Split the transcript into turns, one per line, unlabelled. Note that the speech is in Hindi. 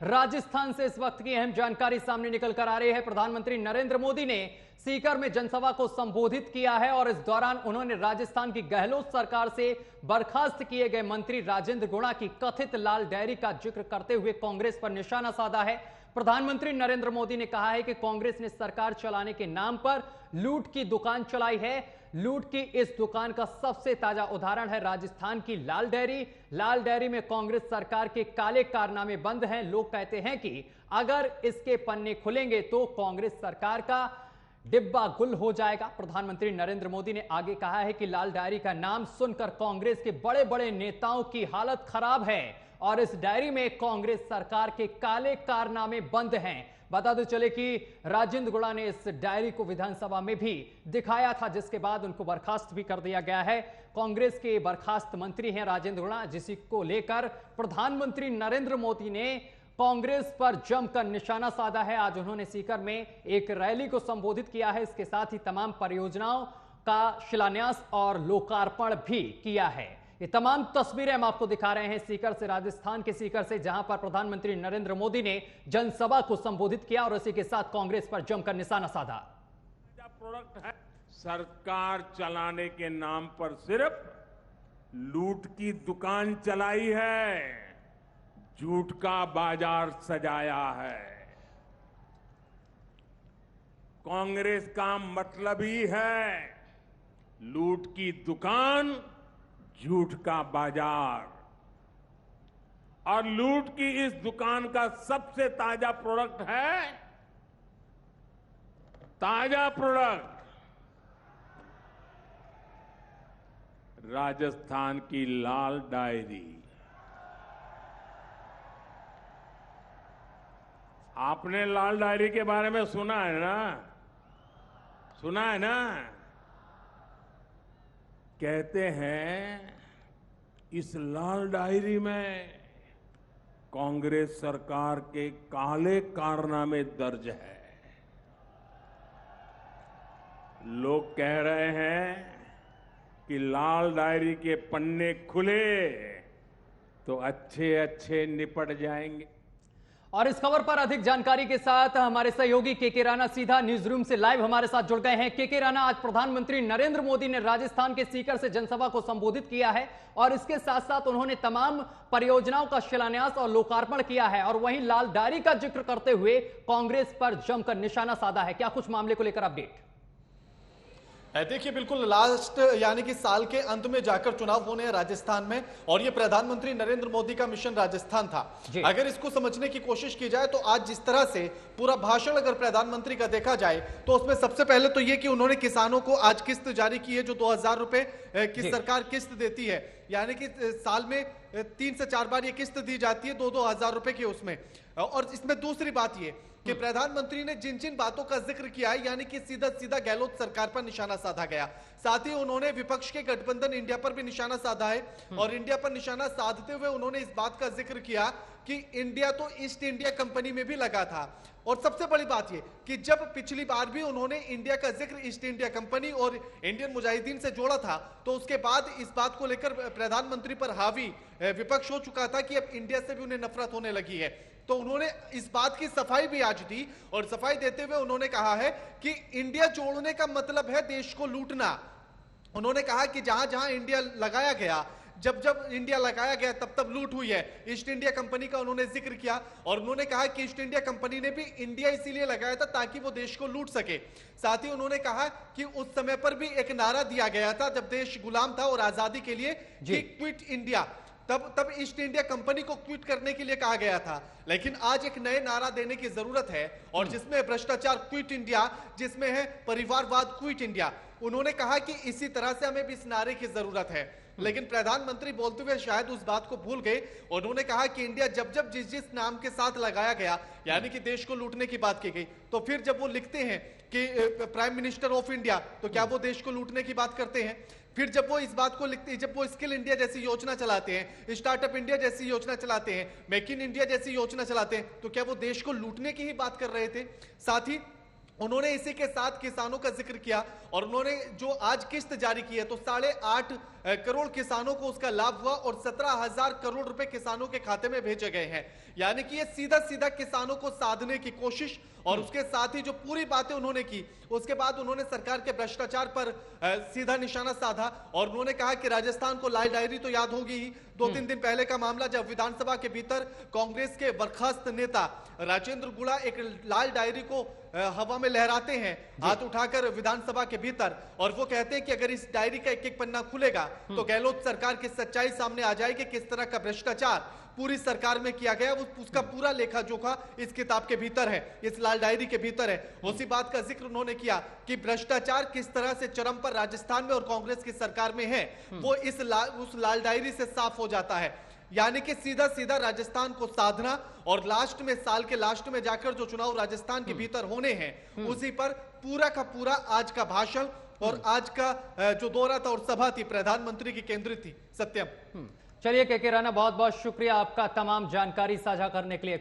राजस्थान से इस वक्त की अहम जानकारी सामने निकल कर आ रही है। प्रधानमंत्री नरेंद्र मोदी ने सीकर में जनसभा को संबोधित किया है और इस दौरान उन्होंने राजस्थान की गहलोत सरकार से बर्खास्त किए गए मंत्री राजेंद्र गुणा की कथित लाल डायरी का जिक्र करते हुए कांग्रेस पर निशाना साधा है। प्रधानमंत्री नरेंद्र मोदी ने कहा है कि कांग्रेस ने सरकार चलाने के नाम पर लूट की दुकान चलाई है। लूट की इस दुकान का सबसे ताजा उदाहरण है राजस्थान की लाल डायरी। लाल डायरी में कांग्रेस सरकार के काले कारनामे बंद हैं। लोग कहते हैं कि अगर इसके पन्ने खुलेंगे तो कांग्रेस सरकार का डिब्बा गुल हो जाएगा। प्रधानमंत्री नरेंद्र मोदी ने आगे कहा है कि लाल डायरी का नाम सुनकर कांग्रेस के बड़े बड़े नेताओं की हालत खराब है और इस डायरी में कांग्रेस सरकार के काले कारनामे बंद हैं। बता दो चले कि राजेंद्र गुणा ने इस डायरी को विधानसभा में भी दिखाया था, जिसके बाद उनको बर्खास्त भी कर दिया गया है। कांग्रेस के बर्खास्त मंत्री हैं राजेंद्र गुणा, जिसी को लेकर प्रधानमंत्री नरेंद्र मोदी ने कांग्रेस पर जमकर निशाना साधा है। आज उन्होंने सीकर में एक रैली को संबोधित किया है। इसके साथ ही तमाम परियोजनाओं का शिलान्यास और लोकार्पण भी किया है। ये तमाम तस्वीरें हम आपको दिखा रहे हैं सीकर से, राजस्थान के सीकर से, जहां पर प्रधानमंत्री नरेंद्र मोदी ने जनसभा को संबोधित किया और इसी के साथ कांग्रेस पर जमकर निशाना साधा।
प्रोडक्ट है, सरकार चलाने के नाम पर सिर्फ लूट की दुकान चलाई है, झूठ का बाजार सजाया है। कांग्रेस का मतलब ही है लूट की दुकान, झूठ का बाजार। और लूट की इस दुकान का सबसे ताजा प्रोडक्ट है, ताजा प्रोडक्ट राजस्थान की लाल डायरी। आपने लाल डायरी के बारे में सुना है ना? सुना है ना? कहते हैं इस लाल डायरी में कांग्रेस सरकार के काले कारनामे दर्ज है। लोग कह रहे हैं कि लाल डायरी के पन्ने खुले तो अच्छे अच्छे निपट जाएंगे।
और इस खबर पर अधिक जानकारी के साथ हमारे सहयोगी केके राणा सीधा न्यूज रूम से लाइव हमारे साथ जुड़ गए हैं। केके राणा, आज प्रधानमंत्री नरेंद्र मोदी ने राजस्थान के सीकर से जनसभा को संबोधित किया है और इसके साथ साथ उन्होंने तमाम परियोजनाओं का शिलान्यास और लोकार्पण किया है और वहीं लाल डायरी का जिक्र करते हुए कांग्रेस पर जमकर निशाना साधा है। क्या कुछ मामले को लेकर अपडेट?
देखिए, बिल्कुल लास्ट यानी कि साल के अंत में जाकर चुनाव होने हैं राजस्थान में और ये प्रधानमंत्री नरेंद्र मोदी का मिशन राजस्थान था। अगर इसको समझने की कोशिश की जाए तो आज जिस तरह से पूरा भाषण अगर प्रधानमंत्री का देखा जाए तो उसमें सबसे पहले तो ये कि उन्होंने किसानों को आज किस्त जारी की है, जो 2000 रुपए की सरकार किस्त देती है, यानी कि साल में 3 से 4 बार ये किस्त दी जाती है 2-2 हजार रुपए की उसमें। और इसमें दूसरी बात ये कि प्रधानमंत्री ने जिन जिन बातों का जिक्र किया है, यानी कि सीधा सीधा गहलोत सरकार पर निशाना साधा गया। साथ ही उन्होंने विपक्ष के गठबंधन इंडिया पर भी निशाना साधा है और इंडिया पर निशाना साधते हुए उन्होंने इस बात का जिक्र किया कि इंडिया तो ईस्ट इंडिया कंपनी में भी लगा था। और सबसे बड़ी बात यह कि जब पिछली बार भी उन्होंने इंडिया का जिक्र ईस्ट इंडिया कंपनी और इंडियन मुजाहिदीन से जोड़ा था तो उसके बाद इस बात को लेकर प्रधानमंत्री पर हावी विपक्ष हो चुका था कि अब इंडिया से भी उन्हें नफरत होने लगी है। तो उन्होंने इस बात की सफाई भी आज दी और सफाई देते हुए उन्होंने कहा है कि इंडिया जोड़ने का मतलब है देश को लूटना। उन्होंने कहा कि जहां जहां इंडिया लगाया गया, जब जब इंडिया लगाया गया तब तब लूट हुई है। ईस्ट इंडिया कंपनी का उन्होंने जिक्र किया और उन्होंने कहा कि ईस्ट इंडिया कंपनी ने भी इंडिया इसीलिए लगाया था ताकि वो देश को लूट सके। साथ ही उन्होंने कहा कि उस समय पर भी एक नारा दिया गया था जब देश गुलाम था और आजादी के लिए कि क्विट इंडिया, तब ईस्ट इंडिया कंपनी को क्विट करने के लिए कहा गया था। लेकिन आज एक नए नारा देने की जरूरत है और जिसमें भ्रष्टाचार क्विट इंडिया, जिसमें है परिवारवाद क्विट इंडिया। उन्होंने कहा कि इसी तरह से हमें भी इस नारे की जरूरत है। लेकिन प्रधानमंत्री बोलते हुए शायद उस बात को भूल गए। उन्होंने कहा कि इंडिया जब जब जिस जिस नाम के साथ लगाया गया, यानी कि देश को लूटने की बात की गई, तो फिर जब वो लिखते हैं कि प्राइम मिनिस्टर ऑफ इंडिया, तो क्या वो देश को लूटने की बात करते हैं? फिर जब वो इस बात को लिखते हैं, जब वो स्किल इंडिया जैसी योजना चलाते हैं, स्टार्टअप इंडिया जैसी योजना चलाते हैं, मेक इन इंडिया जैसी योजना चलाते हैं, तो क्या वो देश को लूटने की ही बात कर रहे थे? साथ ही उन्होंने इसी के साथ किसानों का जिक्र किया और उन्होंने जो आज किस्त जारी की है तो 8.5 करोड़ किसानों को उसका लाभ हुआ और 17,000 करोड़ रुपए किसानों के खाते में भेजे गए हैं। यानी कि ये सीधा सीधा किसानों को साधने की कोशिश और उसके साथ ही जो पूरी बातें उन्होंने की, उसके बाद उन्होंने सरकार के भ्रष्टाचार पर सीधा निशाना साधा और उन्होंने कहा कि राजस्थान को लाल डायरी तो याद होगी ही। 2-3 दिन पहले का मामला जब विधानसभा के भीतर कांग्रेस के बर्खास्त नेता राजेंद्र गुड़ा एक लाल डायरी को हवा में लहराते हैं हाथ उठाकर विधानसभा के भीतर और वो कहते हैं कि अगर इस डायरी का एक एक पन्ना खुलेगा तो गहलोत सरकार की सच्चाई सामने आ जाएगी, किस तरह का भ्रष्टाचार पूरी सरकार में किया गया उसका पूरा लेखा जोखा इस किताब के भीतर है, इस लाल डायरी के भीतर है। उसी बात का जिक्र उन्होंने किया कि भ्रष्टाचार किस तरह से चरम पर राजस्थान में और कांग्रेस की सरकार में है, वो उस लाल डायरी से साफ हो जाता है। यानी कि सीधा सीधा राजस्थान को साधना और लास्ट में, साल के लास्ट में जाकर जो चुनाव राजस्थान के भीतर होने हैं उसी पर पूरा का पूरा आज का भाषण और आज का जो दौरा था और सभा थी प्रधानमंत्री की केंद्रित थी। सत्यम,
चलिए के राणा, बहुत बहुत शुक्रिया आपका तमाम जानकारी साझा करने के लिए।